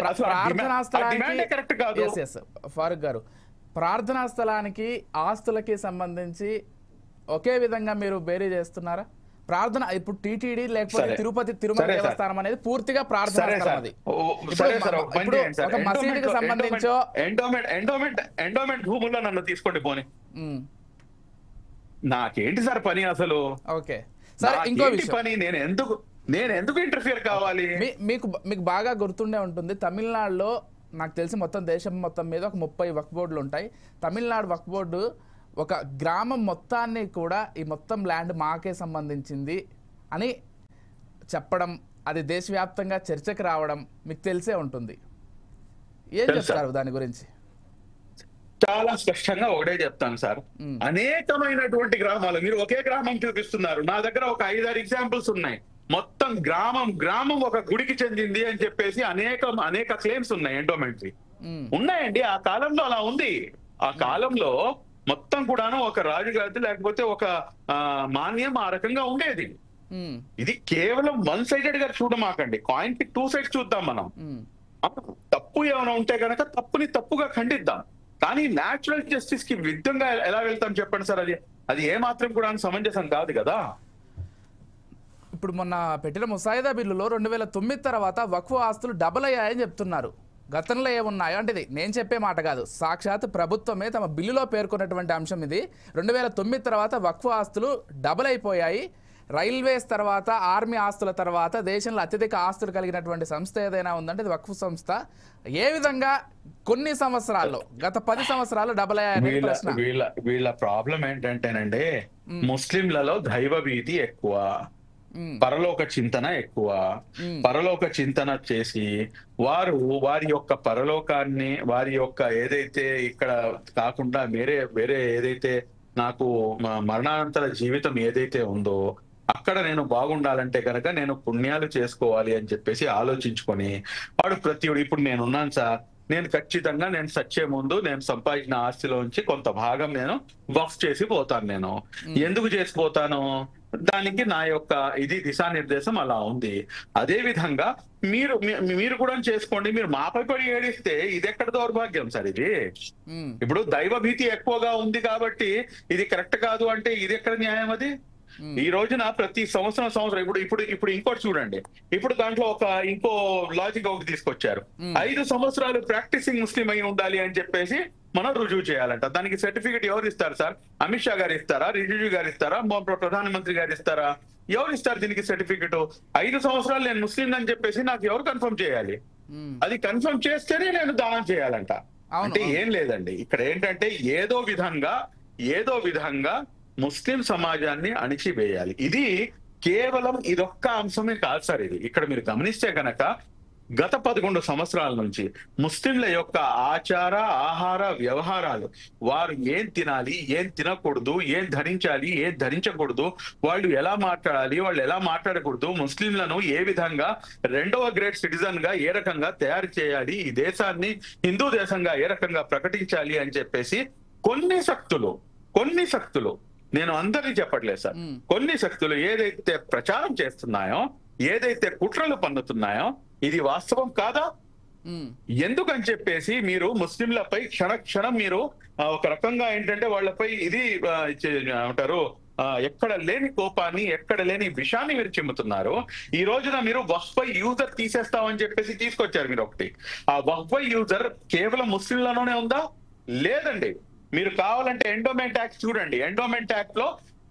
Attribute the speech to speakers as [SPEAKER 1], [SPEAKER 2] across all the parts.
[SPEAKER 1] అసలు
[SPEAKER 2] ప్రార్థనా
[SPEAKER 1] ఆ డిమాండే
[SPEAKER 2] స్థలానికి
[SPEAKER 1] కరెక్ట్ కాదు.
[SPEAKER 2] ఎస్ ఎస్ ఫారూక్ గారు, ప్రార్థనా స్థలానికి ఆస్తులకి సంబంధించి ఒకే విధంగా మీరు బేరీ చేస్తున్నారా? ప్రార్థన ఇప్పుడు టీటీడీ లేకపోతే
[SPEAKER 1] సరే
[SPEAKER 2] తిరుమల
[SPEAKER 1] సరే సార్
[SPEAKER 2] దేవస్థానం అనేది పూర్తిగా ప్రార్థనా
[SPEAKER 1] సరే
[SPEAKER 2] స్థలం.
[SPEAKER 1] సార్
[SPEAKER 2] అది
[SPEAKER 1] సరే సార్ ఒక పని
[SPEAKER 2] ఇప్పుడు
[SPEAKER 1] చేయండి సార్.
[SPEAKER 2] ఒక మసీదుకి సంబంధించో
[SPEAKER 1] ఎండోమెంట్ భూముల్లో నన్ను తీసుకోండి పోనీ. నాకేంటి సార్ పని అసలు?
[SPEAKER 2] ఓకే సరే, ఇంకో
[SPEAKER 1] నాకేంటి
[SPEAKER 2] విషయం,
[SPEAKER 1] పని? నేను ఎందుకు ఇంటర్ఫియర్ కావాలి?
[SPEAKER 2] మీకు బాగా గుర్తుండే ఉంటుంది, తమిళనాడులో నాకు తెలిసి మొత్తం దేశం మొత్తం మీద ఒక 30 వక్ఫ్ బోర్డులు ఉంటాయి. తమిళనాడు వక్ఫ్ బోర్డు ఒక గ్రామం మొత్తాన్ని కూడా ఈ మొత్తం ల్యాండ్ మాకే సంబంధించింది అని చెప్పడం, అది దేశవ్యాప్తంగా చర్చకు రావడం మీకు తెలిసే ఉంటుంది. ఏం చెప్తారు దాని గురించి?
[SPEAKER 1] చాలా స్పష్టంగా ఒకటే చెప్తాను సార్. అనేకమైనటువంటి గ్రామాలు, మీరు ఒకే గ్రామం చూపిస్తున్నారు, నా దగ్గర ఒక 5-6 ఎగ్జాంపుల్స్ ఉన్నాయి. మొత్తం గ్రామం ఒక గుడికి చెందింది అని చెప్పేసి అనేక క్లెయిమ్స్ ఉన్నాయి. ఎండోమెంట్రీ ఉన్నాయండి. ఆ కాలంలో అలా ఉంది. ఆ కాలంలో మొత్తం కూడాను ఒక రాజుగారి లేకపోతే ఒక మాన్యం ఆ రకంగా ఉండేది. ఇది కేవలం 1 సైడెడ్ గా చూడమాకండి. కాయిన్ కి 2 సైడ్స్ చూద్దాం మనం. తప్పు ఏమైనా ఉంటే కనుక తప్పుని తప్పుగా ఖండిద్దాం. కానీ న్యాచురల్ జస్టిస్ కి విరుద్ధంగా ఎలా వెళ్తాం చెప్పండి సార్? అది ఏ మాత్రం కూడా సమంజసం కాదు కదా.
[SPEAKER 2] ఇప్పుడు మొన్న పెట్టిన ముసాయిదా బిల్లులో 2009 తర్వాత వక్ఫ్ ఆస్తులు డబుల్ అయ్యాయని చెప్తున్నారు. గతంలో ఏమున్నాయో అంటే, ఇది నేను చెప్పే మాట కాదు, సాక్షాత్ ప్రభుత్వమే తమ బిల్లులో పేర్కొన్నటువంటి అంశం ఇది. 2009 తర్వాత వక్ఫ్ ఆస్తులు డబుల్ అయిపోయాయి. రైల్వేస్ తర్వాత, ఆర్మీ ఆస్తుల తర్వాత దేశంలో అత్యధిక ఆస్తులు కలిగినటువంటి సంస్థ ఏదైనా ఉందంటే ఇది వక్ఫ్ సంస్థ. ఏ విధంగా కొన్ని సంవత్సరాల్లో, గత 10 సంవత్సరాలు డబుల్ అయ్యాయనే ప్రశ్న.
[SPEAKER 1] వీళ్ళ ప్రాబ్లం ఏంటంటేనండి, ముస్లింలలో దైవ భీతి ఎక్కువ, పరలోక చింతన ఎక్కువ. పరలోక చింతన చేసి వారి యొక్క పరలోకాన్ని, వారి యొక్క ఏదైతే ఇక్కడ కాకుండా వేరే ఏదైతే నాకు మరణానంతర జీవితం ఏదైతే ఉందో అక్కడ నేను బాగుండాలంటే కనుక నేను పుణ్యాలు చేసుకోవాలి అని చెప్పేసి ఆలోచించుకొని వాడు ఇప్పుడు నేనున్నాను సార్, నేను ఖచ్చితంగా నేను సచ్చే ముందు నేను సంపాదించిన ఆస్తిలోంచి కొంత భాగం నేను వక్ఫ్ చేసి పోతాను. నేను ఎందుకు చేసిపోతాను? దానికి నా యొక్క దిశానిర్దేశం అలా ఉంది. అదే విధంగా మీరు కూడా చేసుకోండి. మీరు మాపై పడి ఏడిస్తే ఇది ఎక్కడ దౌర్భాగ్యం సార్? ఇది ఇప్పుడు దైవ భీతి ఎక్కువగా ఉంది కాబట్టి ఇది కరెక్ట్ కాదు అంటే ఇది ఎక్కడ న్యాయం? అది ఈ రోజున ప్రతి సంవత్సరం ఇప్పుడు ఇంకోటి చూడండి. ఇప్పుడు దాంట్లో ఇంకో లాజిక్ ఒకటి తీసుకొచ్చారు. 5 సంవత్సరాలు ప్రాక్టీసింగ్ ముస్లిం అయి ఉండాలి అని చెప్పేసి మనం రుజువు చేయాలంట. దానికి సర్టిఫికేట్ ఎవరు ఇస్తారు సార్? అమిత్ షా గారు ఇస్తారా? రిజిజు గారు ఇస్తారా? ప్రధానమంత్రి గారు ఇస్తారా? ఎవరు ఇస్తారు దీనికి సర్టిఫికెట్? 5 సంవత్సరాలు నేను ముస్లిం అని చెప్పేసి నాకు ఎవరు కన్ఫర్మ్ చేయాలి? అది కన్ఫర్మ్ చేస్తేనే నేను దానం చేయాలంట. అంటే ఏం లేదండి, ఇక్కడ ఏంటంటే ఏదో విధంగా ముస్లిం సమాజాన్ని అణిచివేయాలి. ఇది కేవలం ఇదొక్క అంశమే కాదు సార్. ఇది ఇక్కడ మీరు గమనిస్తే కనుక గత 11 సంవత్సరాల నుంచి ముస్లింల యొక్క ఆచార ఆహార వ్యవహారాలు, వారు ఏం తినాలి, ఏం తినకూడదు, ఏం ధరించాలి, ఏం ధరించకూడదు, వాళ్ళు ఎలా మాట్లాడాలి, వాళ్ళు ఎలా మాట్లాడకూడదు, ముస్లింలను ఏ విధంగా 2వ గ్రేడ్ సిటిజన్ గా ఏ రకంగా తయారు చేయాలి, ఈ దేశాన్ని హిందూ దేశంగా ఏ రకంగా ప్రకటించాలి అని చెప్పేసి కొన్ని శక్తులు, నేను అందరినీ చెప్పట్లేదు సార్, కొన్ని శక్తులు ఏదైతే ప్రచారం చేస్తున్నాయో, ఏదైతే కుట్రలు పన్నుతున్నాయో ఇది వాస్తవం కాదా? ఎందుకని చెప్పేసి మీరు ముస్లింలపై క్షణం మీరు ఒక రకంగా ఏంటంటే వాళ్ళపై ఏమంటారు, ఎక్కడ లేని కోపాన్ని, ఎక్కడ లేని విషాన్ని మీరు చిమ్ముతున్నారు. ఈ రోజున మీరు వక్ఫ్ బై యూజర్ తీసేస్తామని చెప్పేసి తీసుకొచ్చారు మీరు ఒకటి. ఆ వక్ఫ్ బై యూజర్ కేవలం ముస్లింలలోనే ఉందా? లేదండి. మీరు కావాలంటే ఎండోమెంట్ యాక్ట్ చూడండి. ఎండోమెంట్ యాక్ట్ లో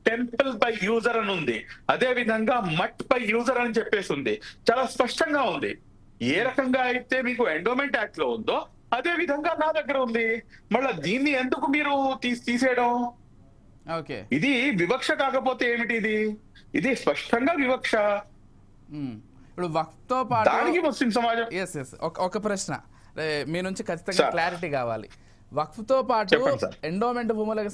[SPEAKER 1] టెంపుల్ బై యూజర్ అని ఉంది, అదే విధంగా మట్ బై యూజర్ అని చెప్పేసి ఉంది. చాలా స్పష్టంగా ఉంది. ఏ రకంగా అయితే మీకు ఎండోమెంట్ యాక్ట్ లో ఉందో అదే విధంగా నా దగ్గర ఉంది. మళ్ళీ దీన్ని ఎందుకు మీరు తీసేయడం? ఇది వివక్ష కాకపోతే ఏమిటి? ఇది స్పష్టంగా వివక్ష.
[SPEAKER 2] ఇప్పుడు వక్ఫ్ తో పాటు
[SPEAKER 1] దానికి ముస్లిం సమాజం
[SPEAKER 2] ఒక ప్రశ్న మీ నుంచి ఖచ్చితంగా క్లారిటీ కావాలి. వక్ఫ్ తో పాటు ఎండోమెంట్ భూములకు